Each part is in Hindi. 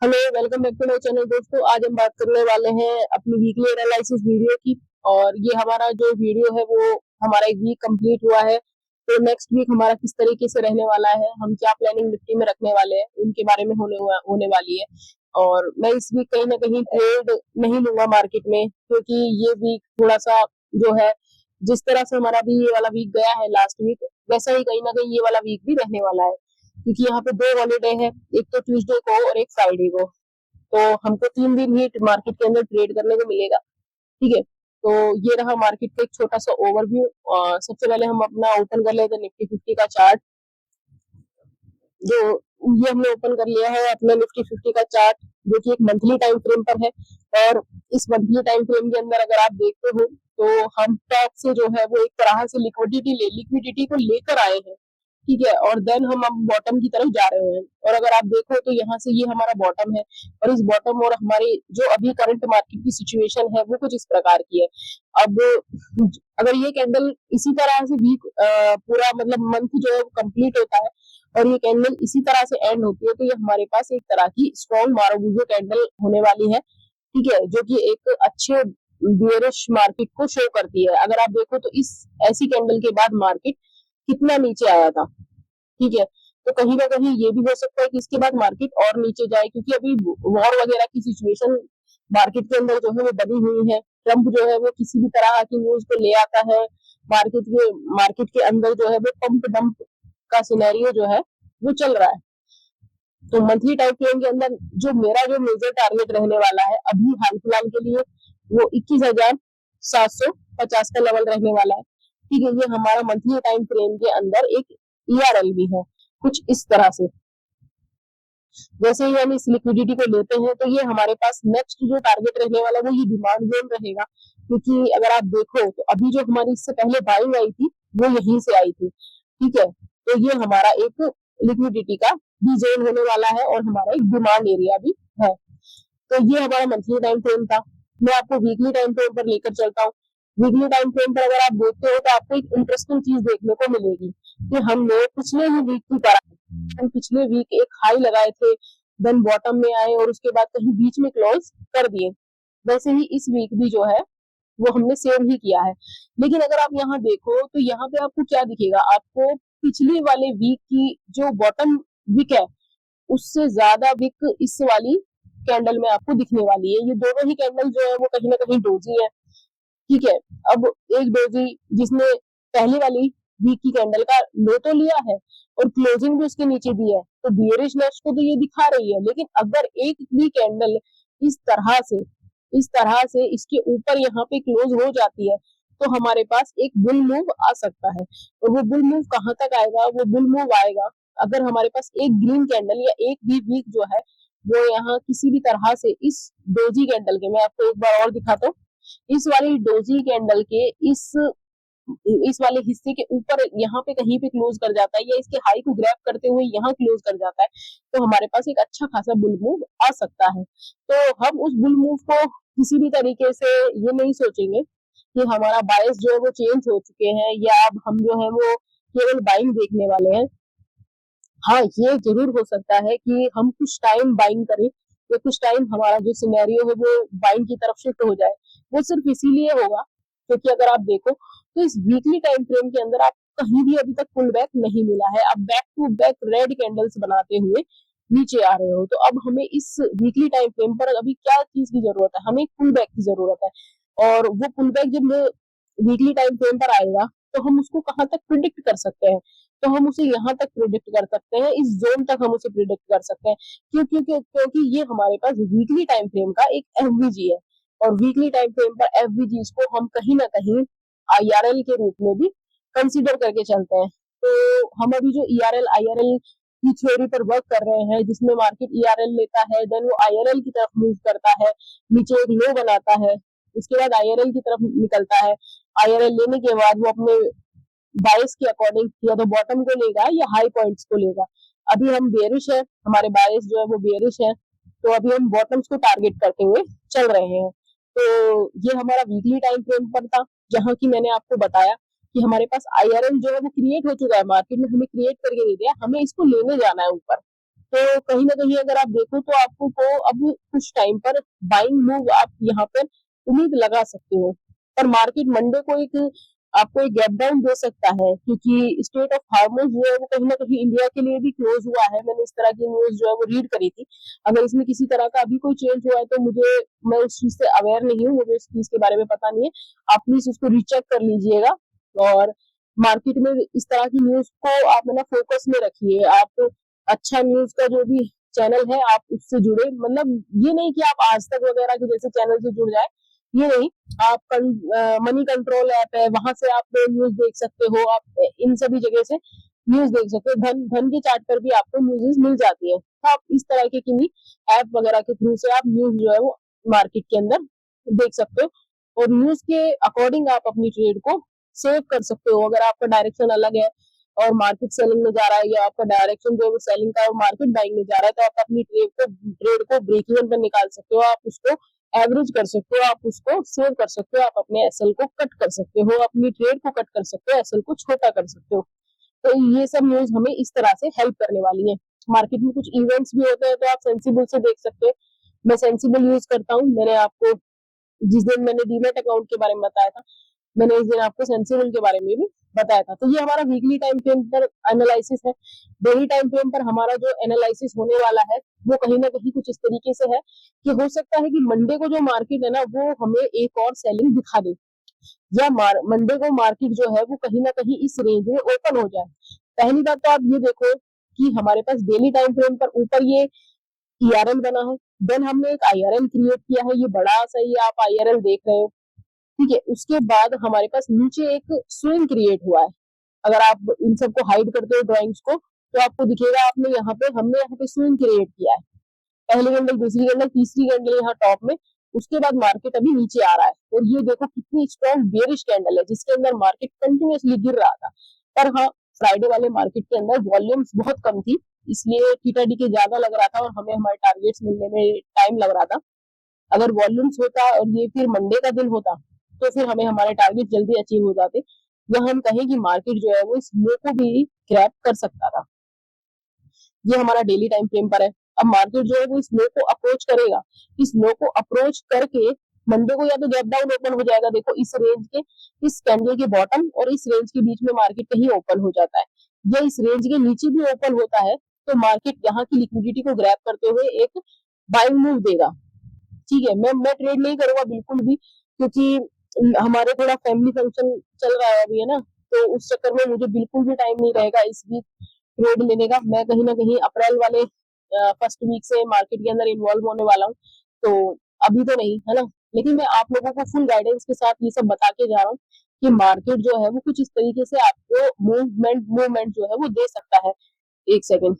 Hello, welcome back to my channel दोस्तों। आज हम बात करने वाले हैं अपनी वीकली एनालिसिस वीडियो की। और ये हमारा जो वीडियो है वो हमारा एक वीक कंप्लीट हुआ है। तो नेक्स्ट वीक हमारा किस तरीके से रहने वाला है, हम क्या प्लानिंग निफ्टी में रखने वाले हैं, उनके बारे में होने वाली है। और मैं इस वीक कहीं ना कहीं ट्रेड नहीं लूंगा मार्केट में, क्योंकि ये वीक थोड़ा सा जो है, जिस तरह से हमारा भी ये वाला वीक गया है लास्ट वीक, वैसा ही कहीं ना कहीं ये वाला वीक भी रहने वाला है। क्योंकि यहाँ पे दो हॉलीडे है, एक तो ट्यूसडे को और एक फ्राइडे को। तो हमको 3 दिन ही मार्केट के अंदर ट्रेड करने को मिलेगा। ठीक है, तो ये रहा मार्केट का एक छोटा सा ओवरव्यू। सबसे पहले हम अपना ओपन कर लेते हैं निफ्टी 50 का चार्ट। जो ये हमने ओपन कर लिया है अपना निफ्टी 50 का चार्ट, जो कि एक मंथली टाइम फ्रेम पर है। और इस मंथली टाइम फ्रेम के अंदर अगर आप देखते हो तो हम टॉप से जो है वो एक तरह से लिक्विडिटी को लेकर आए हैं। ठीक है, और देन हम अब बॉटम की तरफ जा रहे हैं। और अगर आप देखो तो यहाँ से ये हमारा बॉटम है, और इस बॉटम और हमारी जो अभी करंट मार्केट की सिचुएशन है वो कुछ इस प्रकार की है। अब अगर ये कैंडल इसी तरह से वीक पूरा मतलब मंथ जो है वो कंप्लीट होता है और ये कैंडल इसी तरह से एंड होती है, तो ये हमारे पास एक तरह की स्ट्रॉन्ग मारुगुजो कैंडल होने वाली है। ठीक है, जो कि एक अच्छे बियरिश मार्केट को शो करती है। अगर आप देखो तो इस ऐसी कैंडल के बाद मार्केट कितना नीचे आया था। ठीक है, तो कहीं ना कहीं ये भी हो सकता है कि इसके बाद मार्केट और नीचे जाए, क्योंकि अभी वॉर वगैरह की सिचुएशन मार्केट के अंदर जो है वो बनी हुई है। ट्रंप जो है वो किसी भी तरह की न्यूज को ले आता है मार्केट के अंदर जो है वो पंप डंप का सिनेरियो जो है वो चल रहा है। तो मंथली टाइम फ्रेम के अंदर जो मेजर टारगेट रहने वाला है अभी हाल फिलहाल के लिए, वो 21,750 का लेवल रहने वाला है। ठीक है, ये हमारा मंथली टाइम फ्रेम के अंदर एक ईआरएल भी है कुछ इस तरह से। जैसे ही हम इस लिक्विडिटी को लेते हैं तो ये हमारे पास नेक्स्ट जो टारगेट रहने वाला है वो ये डिमांड जोन रहेगा। क्योंकि अगर आप देखो तो अभी जो हमारी इससे पहले बाइंग आई थी वो यहीं से आई थी। ठीक है, तो ये हमारा एक लिक्विडिटी का भी जोन होने वाला है और हमारा एक डिमांड एरिया भी है। तो ये हमारा मंथली टाइम फ्रेम था। मैं आपको वीकली टाइम फ्रेम पर लेकर चलता हूँ। वीकली टाइम फ्रेम पर अगर आप देखते हो तो आपको एक इंटरेस्टिंग चीज देखने को मिलेगी कि हमने पिछले ही वीक की तरह हम पिछले वीक एक हाई लगाए थे, देन बॉटम में आए और उसके बाद कहीं बीच में क्लोज कर दिए। वैसे ही इस वीक भी जो है वो हमने सेम ही किया है। लेकिन अगर आप यहाँ देखो तो यहाँ पे आपको क्या दिखेगा, आपको पिछले वाले वीक की जो बॉटम वीक है उससे ज्यादा वीक इस वाली कैंडल में आपको दिखने वाली है। ये दोनों ही कैंडल जो है वो कहीं ना कहीं डोजी है। ठीक है, अब एक डोजी जिसने पहली वाली वीक की कैंडल का लो तो लिया है और क्लोजिंग भी उसके नीचे दी है, तो बियरिशनेस को तो ये दिखा रही है। लेकिन अगर एक भी कैंडल इस तरह से इसके ऊपर यहाँ पे क्लोज हो जाती है तो हमारे पास एक बुल मूव आ सकता है। और वो बुल मूव कहाँ तक आएगा, वो बुल मूव आएगा अगर हमारे पास एक ग्रीन कैंडल या एक भी वीक जो है वो यहाँ किसी भी तरह से इस डोजी कैंडल के, मैं आपको एक बार और दिखाता हूँ, इस वाली डोजी कैंडल के इस वाले हिस्से के ऊपर यहाँ पे कहीं पे क्लोज कर जाता है या इसके हाई को ग्रैब करते हुए यहाँ क्लोज कर जाता है, तो हमारे पास एक अच्छा खासा बुल मूव आ सकता है। तो हम उस बुल मूव को किसी भी तरीके से ये नहीं सोचेंगे कि हमारा बायस जो है वो चेंज हो चुके हैं या अब हम जो है वो केवल बाइंग देखने वाले हैं। हाँ, ये जरूर हो सकता है कि हम कुछ टाइम बाइंग करें या कुछ टाइम हमारा जो सिनेरियो है वो बाइंग की तरफ शिफ्ट हो जाए। वो सिर्फ इसीलिए होगा क्योंकि अगर आप देखो तो इस वीकली टाइम फ्रेम के अंदर आप कहीं भी अभी तक पुल बैक नहीं मिला है। आप back to back red candles बनाते हुए नीचे आ रहे हो, तो अब हमें इस वीकली टाइम फ्रेम पर अभी क्या चीज की जरूरत है, हमें पुल बैक की जरूरत है। और वो पुल बैक जब वीकली टाइम फ्रेम पर आएगा तो हम उसको कहाँ तक प्रिडिक्ट कर सकते हैं, तो हम उसे यहाँ तक प्रिडिक्ट कर सकते हैं, इस जोन तक हम उसे प्रिडिक्ट कर सकते हैं। क्यों? क्योंकि ये हमारे पास वीकली टाइम फ्रेम का एक एफवीजी है और वीकली टाइम फ्रेम पर एफवीजी को हम कहीं ना कहीं आईआरएल के रूप में भी कंसिडर करके चलते हैं। तो हम अभी जो ईआरएल आईआरएल की थ्योरी पर वर्क कर रहे हैं, जिसमें मार्केट ईआरएल लेता है, देन वो आईआरएल की तरफ मूव करता है, नीचे एक लो बनाता है, उसके बाद आईआरएल की तरफ निकलता है। आईआरएल लेने के बाद वो अपने बायस के अकॉर्डिंग या तो बॉटम को लेगा या हाई पॉइंट्स को लेगा। अभी हम बेरिश है, हमारे बायस जो है वो बेरिश है, तो अभी हम बॉटम्स को टारगेट करते हुए चल रहे हैं। तो ये हमारा वीकली टाइम फ्रेम पर था, जहां की मैंने आपको बताया कि हमारे पास आईआरएल जो है वो क्रिएट हो चुका है, मार्केट में हमें क्रिएट करके दे दिया, हमें इसको लेने जाना है ऊपर। तो कहीं ना कहीं अगर आप देखो तो आपको को अब कुछ टाइम पर बाइंग मूव आप यहाँ पर उम्मीद लगा सकते हो। पर मार्केट मंडे को एक आपको एक गैप डाउन दे सकता है, क्योंकि स्टेट ऑफ हार्मोन जो है वो कहीं ना कहीं इंडिया के लिए भी क्लोज हुआ है। मैंने इस तरह की न्यूज जो है वो रीड करी थी। अगर इसमें किसी तरह का अभी कोई चेंज हुआ है तो मैं उस चीज से अवेयर नहीं हूँ, मुझे इस चीज के बारे में पता नहीं है। आप प्लीज उसको रीचेक कर लीजिएगा। और मार्केट में इस तरह की न्यूज को आप है ना फोकस में रखिए। आप अच्छा न्यूज का जो भी चैनल है आप उससे जुड़े, मतलब ये नहीं कि आप आज तक वगैरह के जैसे चैनल से जुड़ जाए, ये नहीं। आप मनी कंट्रोल ऐप है, वहां से आप न्यूज देख सकते हो। आप इन सभी जगह से न्यूज देख सकते हो। धन धन के चार्ट पर भी आपको न्यूज मिल जाती है। तो आप इस तरह के किन्हीं ऐप वगैरह के थ्रू से आप न्यूज जो है वो मार्केट के अंदर देख सकते हो, और न्यूज के अकॉर्डिंग आप अपनी ट्रेड को सेव कर सकते हो। अगर आपका डायरेक्शन अलग है और मार्केट सेलिंग में जा रहा है, या आपका डायरेक्शन जो है वो सेलिंग का और मार्केट बाइंग में जा रहा है, तो आप अपनी ट्रेड को ब्रेक इवन पर निकाल सकते हो। आप उसको एवरेज कर सकते हो, आप उसको सेव कर सकते हो, आप अपने एसएल को कट कर सकते हो, अपनी ट्रेड को कट कर सकते हो, एसएल को छोटा कर सकते हो। तो ये सब न्यूज हमें इस तरह से हेल्प करने वाली है। मार्केट में कुछ इवेंट्स भी होते हैं तो आप सेंसिबल से देख सकते हो। मैं सेंसिबल यूज करता हूँ। मैंने आपको जिस दिन मैंने डीमेट अकाउंट के बारे में बताया था, मैंने इस दिन आपको सेंसिबल के बारे में भी बताया था। तो ये हमारा वीकली टाइम फ्रेम पर एनालिसिस है। डेली टाइम फ्रेम पर हमारा जो एनालिसिस होने वाला है वो कहीं ना कहीं कुछ इस तरीके से है कि हो सकता है कि मंडे को जो मार्केट है ना वो हमें एक और सेलिंग दिखा दे, या मंडे को मार्केट जो है वो कहीं ना कहीं इस रेंज में ओपन हो जाए। पहली बात तो आप ये देखो कि हमारे पास डेली टाइम फ्रेम पर ऊपर ये ईआरएल बना है, देन हमने एक आईआरएल क्रिएट किया है, ये बड़ा सा ये आप आईआरएल देख रहे हो, ठीक है। उसके बाद हमारे पास नीचे एक स्विंग क्रिएट हुआ है। अगर आप इन सबको हाइड करते हो ड्रॉइंग्स को तो आपको दिखेगा आपने हमने यहाँ पे स्विंग क्रिएट किया है। पहली कैंडल, दूसरी कैंडल, तीसरी कैंडल यहाँ टॉप में, उसके बाद मार्केट अभी नीचे आ रहा है। और ये देखो कितनी स्ट्रॉन्ग बेरिश कैंडल है जिसके अंदर मार्केट कंटिन्यूअसली गिर रहा था। पर हाँ, फ्राइडे वाले मार्केट के अंदर वॉल्यूम्स बहुत कम थी, इसलिए थीटा डी के ज्यादा लग रहा था और हमें हमारे टारगेट्स मिलने में टाइम लग रहा था। अगर वॉल्यूम्स होता और ये फिर मंडे का दिन होता तो फिर हमें हमारे टारगेट जल्दी अचीव हो जाते, या हम कहें कि मार्केट जो है वो इस लो को भी क्रैप कर सकता था। ये हमारा डेली टाइम फ्रेम पर है। अब मार्केट जो है वो इस लो को अप्रोच करेगा। इस लो को अप्रोच करके मंडे को या तो गैप डाउन ओपन हो जाएगा, देखो इस रेंज के, इस कैंडल के बॉटम और इस रेंज के बीच में मार्केट कहीं ओपन हो जाता है, या इस रेंज के नीचे भी ओपन होता है, तो मार्केट यहाँ की लिक्विडिटी को ग्रैब करते हुए एक बाइंग मूव देगा। ठीक है, मैं ट्रेड नहीं करूंगा बिल्कुल भी, क्योंकि हमारे थोड़ा फैमिली फंक्शन चल रहा है अभी, है ना, तो उस चक्कर में मुझे बिल्कुल भी टाइम नहीं रहेगा इस वीक ट्रेड लेने का। मैं कहीं ना कहीं अप्रैल वाले फर्स्ट वीक से मार्केट के अंदर इन्वॉल्व होने वाला हूँ, तो अभी तो नहीं, है ना। लेकिन मैं आप लोगों को फुल गाइडेंस के साथ ये सब बता के जा रहा हूँ कि मार्केट जो है वो कुछ इस तरीके से आपको मूवमेंट जो है वो दे सकता है। एक सेकेंड,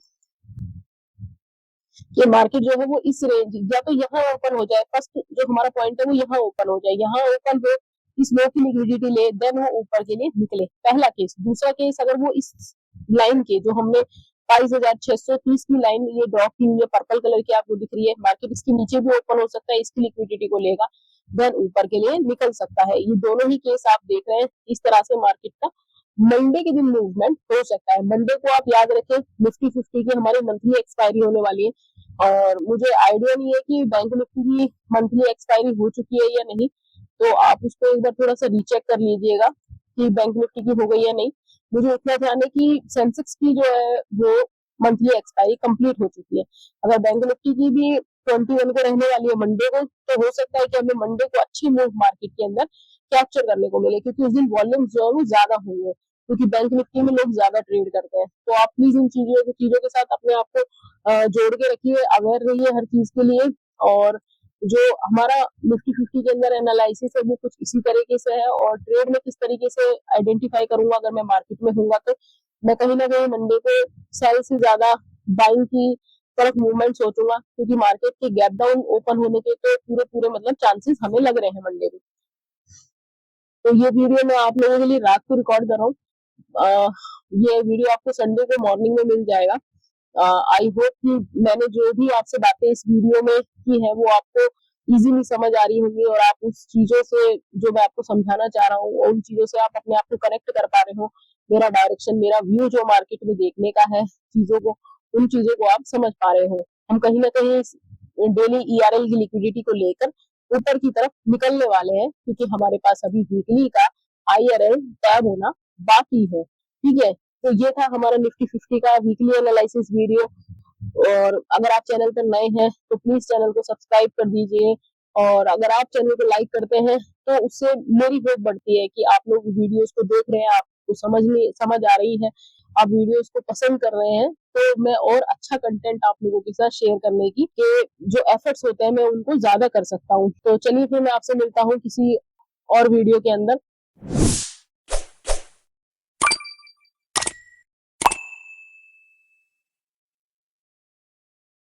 ये मार्केट जो है वो इस रेंज या तो यहाँ ओपन हो जाए, फर्स्ट जो हमारा पॉइंट है वो यहाँ ओपन हो जाए, यहाँ ओपन हो, इस लो की लिक्विडिटी ले, देन वो ऊपर के लिए निकले, पहला केस। दूसरा केस, अगर वो इस लाइन के जो हमने 22,630 की लाइन ये ड्रॉ की हुई है, पर्पल कलर की आपको दिख रही है, मार्केट इसके नीचे भी ओपन हो सकता है, इसकी लिक्विडिटी को लेगा, देन ऊपर के लिए निकल सकता है। ये दोनों ही केस आप देख रहे हैं। इस तरह से मार्केट का मंडे के दिन मूवमेंट हो सकता है। मंडे को आप याद रखें निफ्टी 50 की हमारी मंथली एक्सपायरी होने वाली है, और मुझे आइडिया नहीं है कि बैंक निफ्टी की मंथली एक्सपायरी हो चुकी है या नहीं, तो आप उसको एक बार थोड़ा सा रीचेक कर लीजिएगा कि बैंक निफ्टी की हो गई या नहीं। मुझे इतना ध्यान है कि सेंसेक्स की जो है वो मंथली एक्सपायरी कंप्लीट हो चुकी है। अगर बैंक निफ्टी की भी 21 को रहने वाली है मंडे को, तो हो सकता है कि हमें मंडे को अच्छी मूव मार्केट के अंदर कैप्चर करने को मिले, क्योंकि उस दिन वॉल्यूम जो है वो ज्यादा होंगे, क्योंकि बैंक निफ्टी में लोग ज्यादा ट्रेड करते हैं। तो आप प्लीज इन चीजों के साथ अपने आप को जोड़ के रखिए, अवेयर रहिए हर चीज के लिए। और जो हमारा निफ्टी 50 के अंदर एनालिसिस है वो कुछ इसी तरीके से है, और ट्रेड में किस तरीके से आइडेंटिफाई करूंगा अगर मैं मार्केट में हूंगा, तो मैं कहीं ना कहीं मंडे को सेल से ज्यादा बाइंग की तरफ मूवमेंट सोचूंगा, क्योंकि मार्केट के गैप डाउन ओपन होने के तो पूरे पूरे मतलब चांसेस हमें लग रहे हैं मंडे को। तो ये वीडियो मैं आप लोगों के लिए रात को रिकॉर्ड कर रहा हूँ। ये वीडियो आपको संडे को मॉर्निंग में मिल जाएगा। आई होप कि मैंने जो भी आपसे बातें इस वीडियो में की है वो आपको इजीली समझ आ रही होंगी, और आप उस चीजों से जो मैं आपको समझाना चाह रहा हूँ उन चीजों से आप अपने आप को कनेक्ट कर पा रहे हो। मेरा डायरेक्शन, मेरा व्यू जो मार्केट में देखने का है चीजों को, उन चीजों को आप समझ पा रहे हो। हम कहीं ना कहीं डेली ईआरएल की लिक्विडिटी को लेकर ऊपर की तरफ निकलने वाले हैं, क्योंकि हमारे पास अभी वीकली का आईआरएल टैब होना बाकी है। ठीक है, तो ये था हमारा निफ्टी 50 का वीकली एनालिसिस वीडियो। और अगर आप चैनल पर नए हैं तो प्लीज चैनल को सब्सक्राइब कर दीजिए, और अगर आप चैनल को लाइक करते हैं तो उससे मेरी होप बढ़ती है कि आप लोग वीडियोस को देख रहे हैं, आपको समझ आ रही है, आप वीडियोस को पसंद कर रहे हैं, तो मैं और अच्छा कंटेंट आप लोगों के साथ शेयर करने की के जो एफर्ट्स होते हैं मैं उनको ज्यादा कर सकता हूँ। तो चलिए फिर मैं आपसे मिलता हूँ किसी और वीडियो के अंदर।